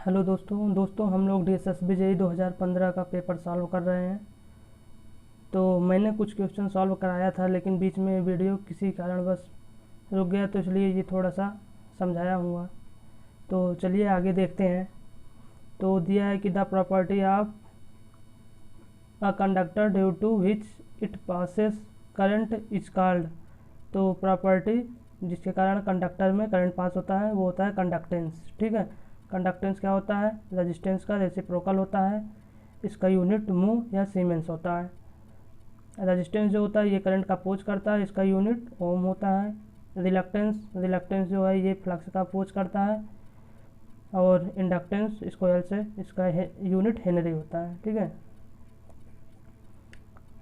Hello दोस्तों हम लोग DSSB JEE 2015 का पेपर सॉल्व कर रहे हैं। तो मैंने कुछ क्वेश्चन सॉल्व कराया था, लेकिन बीच में वीडियो किसी कारणवश रुक गया, तो इसलिए ये थोड़ा सा समझाया हुआ। तो चलिए आगे देखते हैं। तो दिया है कि the property of a conductor due to which it passes current is called. तो प्रॉपर्टी जिसके कारण कंडक्टर में करंट पास होता है वो होता है कंडक्टेंस। ठीक है, कंडक्टेंस क्या होता है? रेजिस्टेंस का रेसिप्रोकल होता है। इसका यूनिट मो या सीमेंस होता है। रेजिस्टेंस जो होता है ये करंट का अपोज करता है, इसका यूनिट ओम होता है। रिलक्टेंस जो है ये फ्लक्स का अपोज करता है। और इंडक्टेंस इसको एल से इसका यूनिट हेनरी होता है। ठीक है,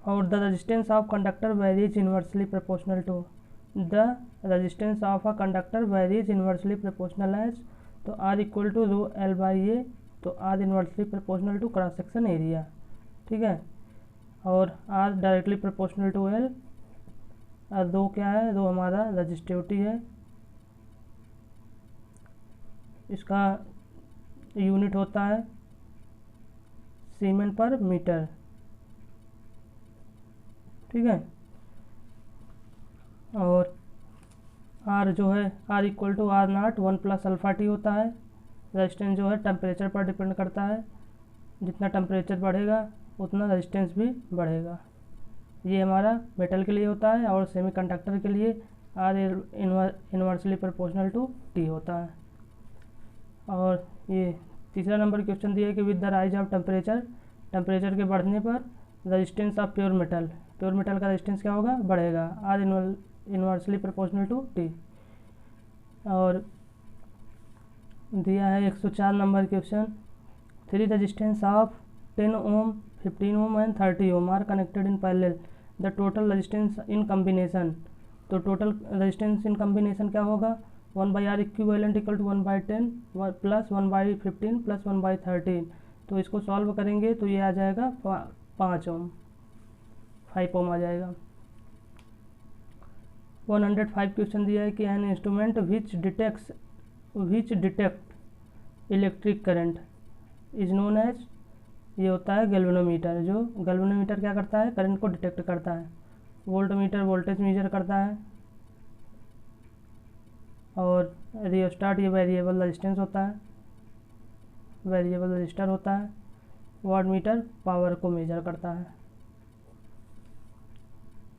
और the resistance of conductor varies inversely proportional to the resistance of a conductor varies inversely proportional as. तो R equal to rho L by A. तो R inversely proportional to cross section area. ठीक है, और R directly proportional to L. और rho क्या है? रो हमारा resistivity है, इसका यूनिट होता है सीमेन पर मीटर। ठीक है, और आर जो है R equal to R naught 1 plus alpha T होता है। रेजिस्टेंस जो है टेम्परेचर पर डिपेंड करता है, जितना टेम्परेचर बढ़ेगा उतना रेजिस्टेंस भी बढ़ेगा। ये हमारा मेटल के लिए होता है, और सेमीकंडक्टर के लिए R inversely proportional to T होता है। और ये तीसरा नंबर क्वेश्चन दिया है कि with the rise of temperature के बढ़ने पर रेजिस्टेंस ऑफ प्योर मेटल का रेजिस्टेंस क्या होगा? बढ़ेगा, R inversely proportional to T. और दिया है 104 number question, 3 resistance of 10 ohm 15 ohm and 30 ohm are connected in parallel, the total resistance in combination. तो टोटल रेजिस्टेंस इन कम्बिनेशन क्या होगा? 1/R equivalent equal to 1/10 plus 1/15 plus 1/13। तो इसको solve करेंगे तो ये आ जाएगा 5 ओम, 5 ओम आ जाएगा। 105 क्वेश्चन दिया है कि an instrument which detect electric current is known as. ये होता है गैल्वेनोमीटर। जो गैल्वेनोमीटर क्या करता है? करंट को डिटेक्ट करता है। वोल्टमीटर वोल्टेज मेजर करता है। और रियोस्टाट ये वेरिएबल रेजिस्टेंस होता है, वेरिएबल रजिस्टर होता है। वाट मीटर पावर को मेजर करता है।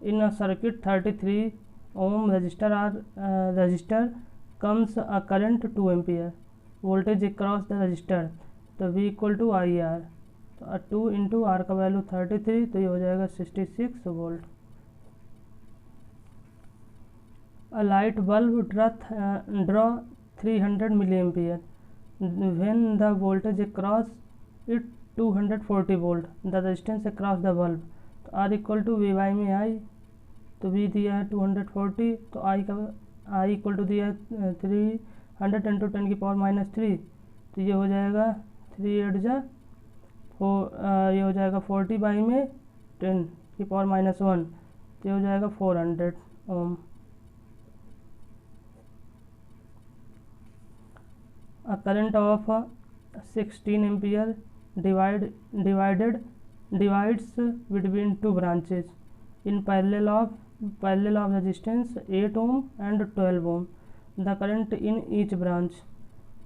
In a circuit 33 ohm resistor comes a current 2 ampere voltage across the resistor. तो V equal to I R. तो 2 इंटू आर का वैल्यू 33, तो ये हो जाएगा 66 volt. A light bulb draw 300 milli ampere when the voltage across it 240 volt, the resistance across the bulb. तो R equal to V by में I. तो we दिया है 240, तो आई इक्वल टू दिया है 300 इंटू 10 की पावर -3। तो ये हो जाएगा 3 8 जा 4, ये हो जाएगा 40 बाई में 10 की पावर -1। तो ये हो जाएगा 400 ओम। A current of 16 ampere divides between two branches in parallel of resistance 8 ohm and 12 ohm. The current in each branch.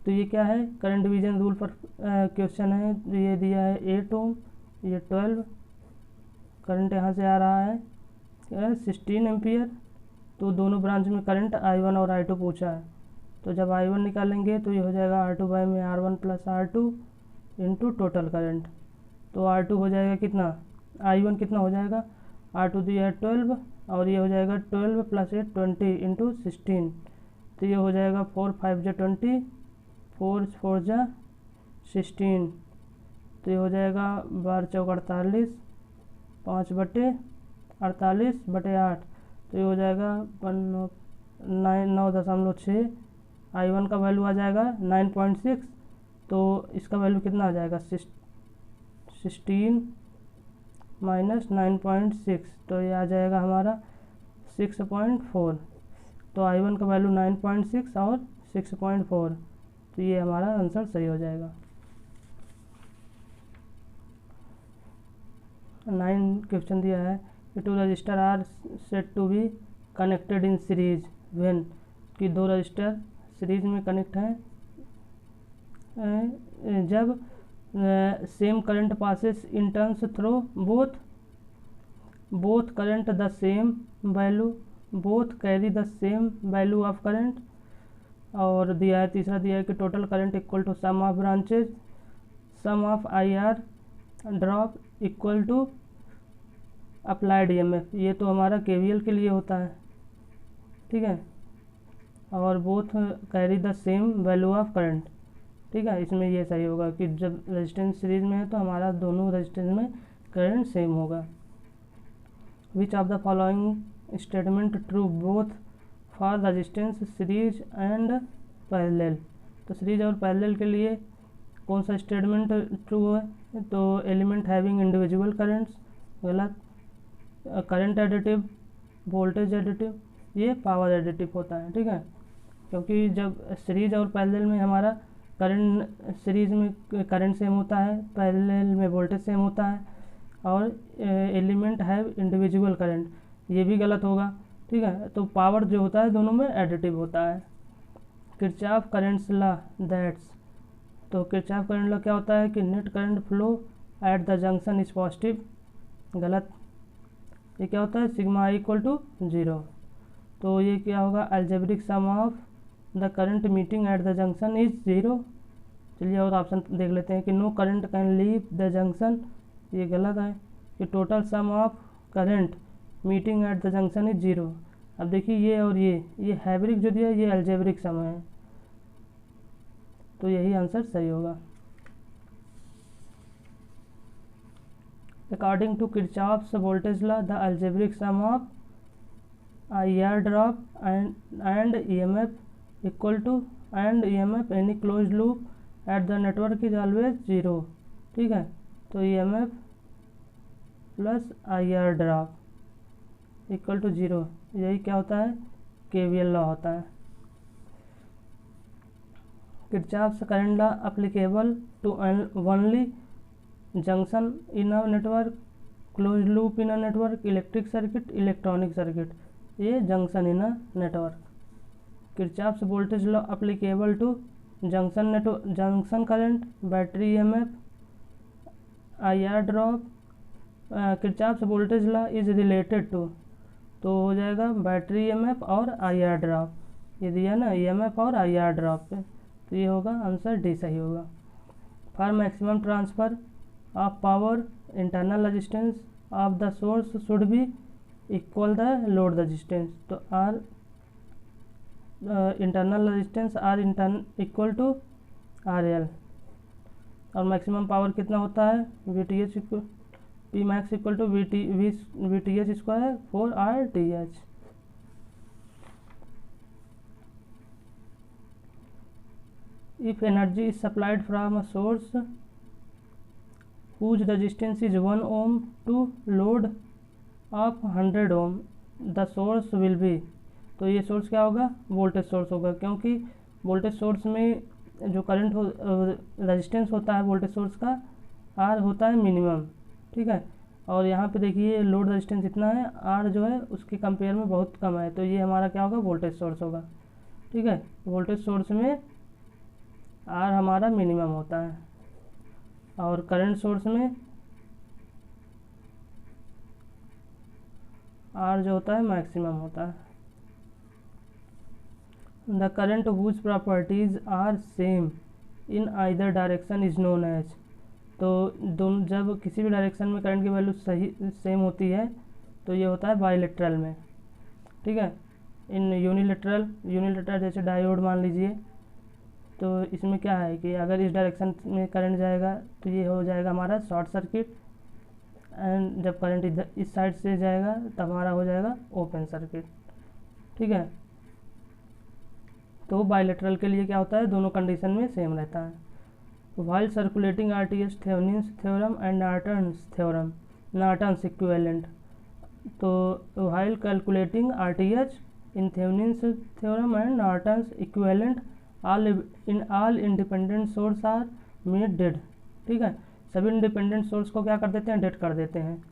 तो ये क्या है? करंट डिवीजन रूल पर क्वेश्चन है। ये दिया है 8 ओम, ये 12, करंट यहाँ से आ रहा है 16 एम्पियर। तो दोनों ब्रांच में करंट I1 और I2 पूछा है। तो जब I1 निकालेंगे तो ये हो जाएगा R2 बाई में R1 plus R2 into total current. तो R2 हो जाएगा कितना? I1 कितना हो जाएगा? R2 दिया है 12, और ये हो जाएगा 12 प्लस 8 20 इंटू 16। तो ये हो जाएगा 4 5 जा 20, 4 4 जा 16। तो ये हो जाएगा 12 चौक 48, 5/48/8। तो ये हो जाएगा 9.6। I1 का वैल्यू आ जाएगा 9.6। तो इसका वैल्यू कितना आ जाएगा? 16 माइनस 9.6। तो ये आ जाएगा हमारा 6.4। तो I1 का वैल्यू 9.6 और 6.4। तो ये हमारा आंसर सही हो जाएगा। 9 क्वेश्चन दिया है कि 2 resistor are set to be connected in series when, कि 2 रजिस्टर सीरीज में कनेक्ट हैं जब same current passes in turns through both current the same value, both carry the same value of current. और दिया है तीसरा दिया है कि total current equal to sum of branches, sum of I R drop equal to applied EMF. ये तो हमारा केवीएल के लिए होता है, ठीक है। और both carry the same value of current, ठीक है। इसमें ये सही होगा कि जब रेजिस्टेंस सीरीज में है तो हमारा दोनों रेजिस्टेंस में करंट सेम होगा। Which of the following statement true both for resistance series and parallel. तो सीरीज और पैरेलल के लिए कौन सा स्टेटमेंट ट्रू है? तो एलिमेंट हैविंग इंडिविजुअल करंट्स गलत, करंट एडिटिव, वोल्टेज एडिटिव, ये पावर एडिटिव होता है, ठीक है। क्योंकि जब सीरीज और पैरेलल में हमारा करंट, सीरीज में करंट सेम होता है, पैरेलल में वोल्टेज सेम होता है, और एलिमेंट हैव इंडिविजुअल करंट, ये भी गलत होगा, ठीक है। तो पावर जो होता है दोनों में एडिटिव होता है। किरचॉफ करंट्स लॉ दैट्स, तो किरचॉफ करंट लॉ क्या होता है कि net current flow at the junction is positive, गलत। ये क्या होता है? Sigma I equal to 0। तो ये क्या होगा? Algebraic sum of the current meeting at the junction is 0। चलिए और ऑप्शन देख लेते हैं कि no current can leave the junction, ये गलत है। कि total sum of current meeting at the junction is 0। अब देखिए ये और ये हैब्रिक जो दिया ये अलजेब्रिक सम है, तो यही आंसर सही होगा। According to Kirchhoff's voltage law the algebraic sum of IR drop and EMF equal to and EMF any close loop at the network is always 0, ठीक है। तो EMF plus IR drop equal to 0, यही क्या होता है? KVL law होता है। Kirchhoff's current law applicable to only junction in a network, close loop in a network, electric circuit, electronic circuit, ये junction in a network. Kirchhoff's voltage law applicable to junction current, battery EMF, IR drop. Kirchhoff's voltage law is related to, तो हो जाएगा battery EMF और IR drop, ये दिया ना EMF और IR drop पे, तो ये होगा आंसर डी सही होगा। For maximum transfer of power internal resistance of the source should be equal the load resistance, तो R internal resistance R equal to RL। और मैक्सिमम पावर कितना होता है? VTH equal P max equal to VTH square 4RTH। If energy is supplied from a source whose resistance is 1 ohm to load of 100 ohm, the source will be, तो ये source क्या होगा? Voltage source होगा, क्योंकि voltage source में जो current resistance होता है वोल्टेज सोर्स का R होता है मिनिमम, ठीक है। और यहाँ पे देखिए लोड रेजिस्टेंस इतना है, R जो है उसके कंपेयर में बहुत कम है, तो ये हमारा क्या होगा? वोल्टेज सोर्स होगा, ठीक है। वोल्टेज सोर्स में R हमारा मिनिमम होता है और करंट सोर्स में R जो होता है मैक्सिमम होता है। The current whose properties are same in either direction is known as, तो दोनों जब किसी भी डायरेक्शन में करंट की वैल्यू सही सेम होती है तो ये होता है बाईलेटरल में, ठीक है। इन यूनिलेटरल जैसे डायोड मान लीजिए, तो इसमें क्या है कि अगर इस डायरेक्शन में करंट जाएगा तो ये हो जाएगा हमारा शॉर्ट सर्किट, एंड जब करंट इधर इस साइड से जाएगा तब हमारा हो जाएगा ओपन सर्किट, ठीक है। तो बाईलेटरल के लिए क्या होता है? दोनों कंडीशन में सेम रहता है। While circulating RTH Thevenin's theorem and Norton's equivalent, तो while calculating RTH in Thevenin's theorem and Norton's equivalent all independent source are made dead, ठीक है। सभी इंडिपेंडेंट सोर्स को क्या कर देते हैं? डेड कर देते हैं।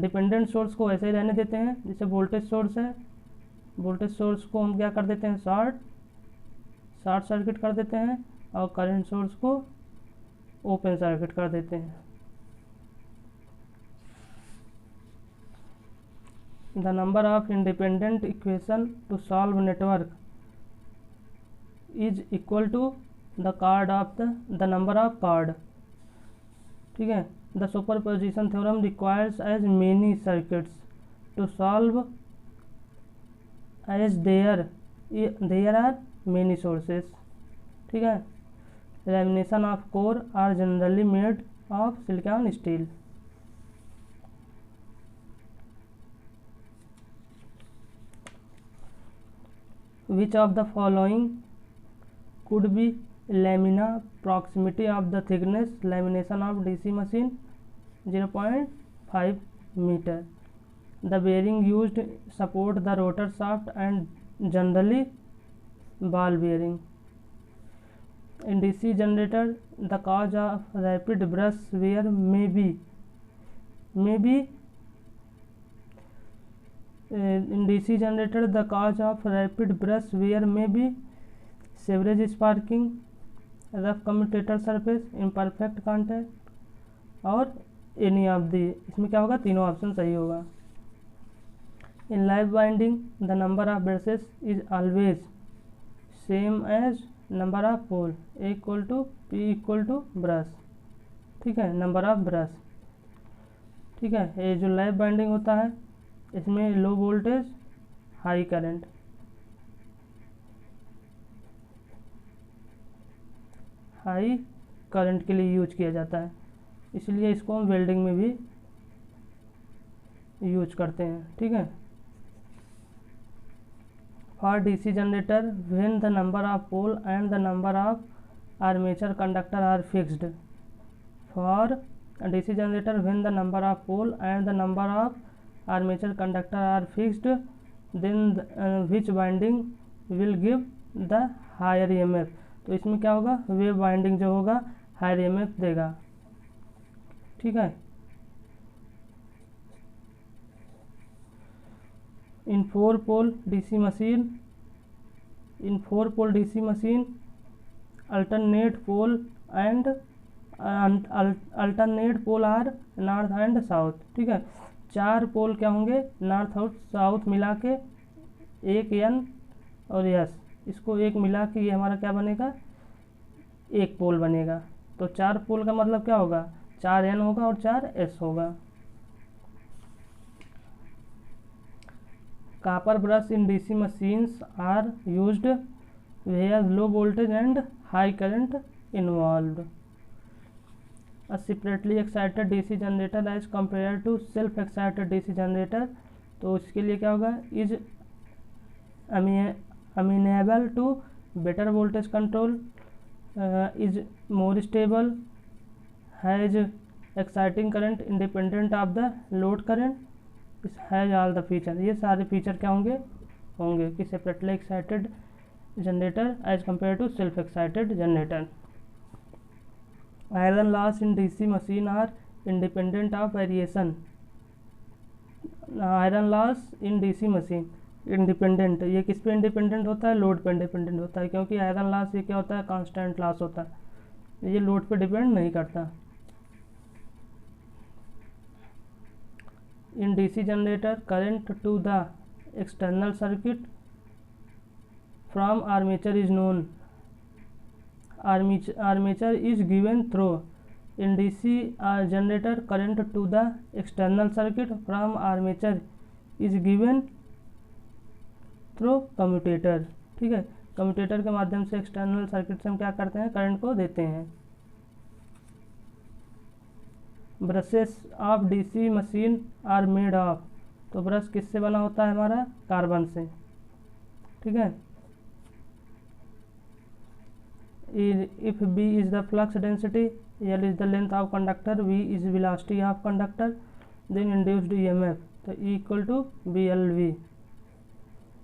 डिपेंडेंट सोर्स को ऐसे ही रहने देते हैं, जैसे वोल्टेज सोर्स है, वोल्टेज सोर्स को हम क्या कर देते हैं, शॉर्ट सर्किट कर देते हैं, और करंट सोर्स को ओपन सर्किट कर देते हैं। The number of independent equation to solve network is equal to the card of the number of card. ठीक है, द superposition theorem requires as many circuits to solve as there are many sources. ठीक है, lamination of core are generally made of silicon steel. Which of the following could be lamina? Proximity of the thickness, lamination of DC machine 0.5 meter. The bearing used support the rotor shaft and generally ball bearing. In DC generator, the cause of rapid brush wear may be in DC generator, the cause of rapid brush wear may be sewerage sparking, rough commutator surface, imperfect contact और any of the। इसमें क्या होगा, तीनों option सही होगा। In live winding, the number of brushes is always same as number of pole, A equal to P equal to brush। ठीक है, number of brush. ठीक है, ये जो लाइव बाइंडिंग होता है इसमें लो वोल्टेज हाई करंट, के लिए यूज किया जाता है, इसलिए इसको हम वेल्डिंग में भी यूज करते हैं। ठीक है, for DC generator when the number of pole and the number of armature conductor are fixed. For DC generator when the number of pole and the number ऑफ armature conductor are fixed, then which winding will give the higher EMF। तो इसमें क्या होगा, wave winding जो होगा higher EMF देगा। ठीक है, in 4 pole DC machine alternate pole are north and south. ठीक है, 4 पोल क्या होंगे, नॉर्थ और साउथ मिला के, एक N और S, इसको एक मिला के ये हमारा क्या बनेगा, एक पोल बनेगा। तो 4 पोल का मतलब क्या होगा, 4 N होगा और 4 S होगा। Copper brush in DC machines are used where low voltage and high current involved. A separately excited DC generator as compared to self excited DC generator, तो इसके लिए क्या होगा, is amenable to better voltage control, is more stable, has exciting current independent of the load current, has all the feature। ये सारे feature क्या होंगे कि separately excited generator as compared to self excited generator। Iron loss in DC machine are independent of variation। Iron loss in DC machine independent, ये किस पे independent होता है, लोड पे इंडिपेंडेंट होता है, क्योंकि आयरन लॉस ये क्या होता है, कांस्टेंट लॉस होता है, ये लोड पे डिपेंड नहीं करता। In DC generator current to the external circuit from armature is known. armature is given through in DC generator current to the external circuit from armature is given through commutator। ठीक है, commutator के माध्यम से external circuit से हम क्या करते हैं, करंट को देते हैं। Brushes of DC machine are made of, तो ब्रश किससे बना होता है हमारा, कार्बन से। ठीक है, if B is the flux density, L is the length of conductor, V is velocity of conductor, then induced EMF, तो E equal to BLV।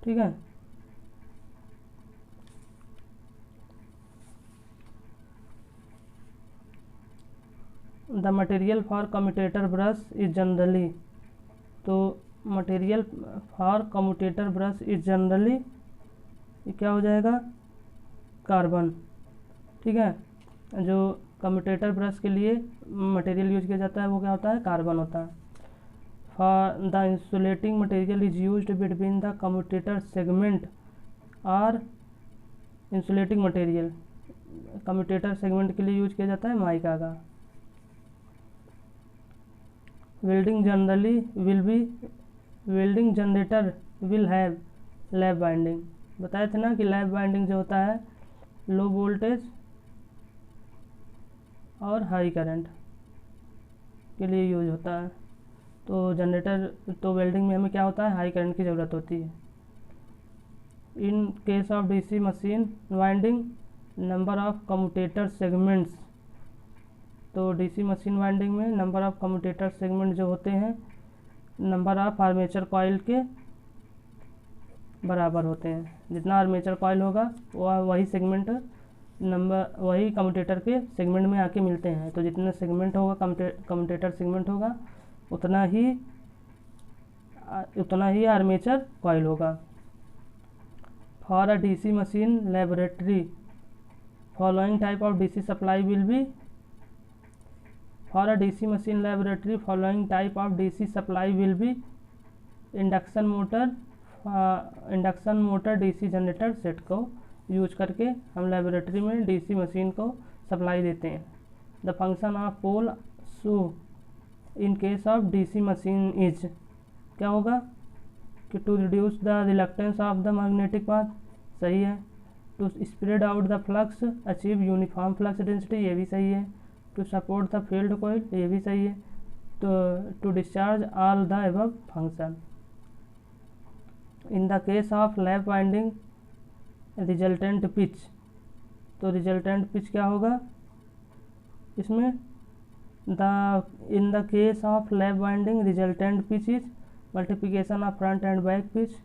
ठीक है, the material for commutator brush is generally तो material for commutator brush is generally, ये क्या हो जाएगा, carbon. ठीक है, जो कम्यूटेटर ब्रश के लिए मटेरियल यूज किया जाता है वो क्या होता है, कार्बन होता है। For the insulating material is used between the commutator segment और इंसुलेटिंग मटेरियल, कम्यूटेटर सेगमेंट के लिए यूज किया जाता है माइका का। Welding generally will be, welding generator will have lap binding, बताए थे ना कि लैप बाइंडिंग जो होता है लो वोल्टेज और हाई करंट के लिए यूज होता है। तो जनरेटर, तो वेल्डिंग में हमें क्या होता है, हाई करंट की ज़रूरत होती है। इन case of DC machine winding number of commutator segments, तो डीसी मशीन वाइंडिंग में नंबर ऑफ कम्यूटेटर सेगमेंट जो होते हैं नंबर ऑफ आर्मेचर कॉइल के बराबर होते हैं। जितना आर्मेचर कॉइल होगा वही सेगमेंट नंबर, वही कम्यूटेटर के सेगमेंट में आके मिलते हैं। तो जितना सेगमेंट होगा, कम्यूटेटर सेगमेंट होगा, उतना ही आर्मेचर कॉइल होगा। For a DC machine laboratory following type of DC supply will be, for a DC machine laboratory following type of DC supply will be induction motor DC generator set को use करके हम laboratory में DC machine को supply देते हैं। The function of pole so in case of DC machine is, क्या होगा कि to reduce the reluctance of the magnetic path, सही है। To spread out the flux achieve uniform flux density, ये भी सही है। To support the field coil, ये भी सही है। तो to discharge all the above function. In the case of lap winding resultant pitch, तो रिजल्टेंट पिच क्या होगा इसमें, in the case of lap winding resultant pitch is multiplication of front and back pitch,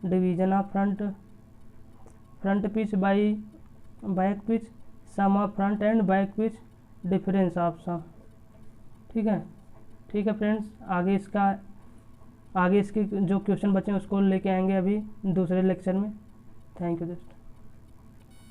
division of front pitch by back pitch, sum of front and back pitch, difference of sum. ठीक है friends, आगे इसके जो question बचे हैं उसको लेके आएंगे अभी दूसरे लेक्चर में। थैंक यू दोस्तों।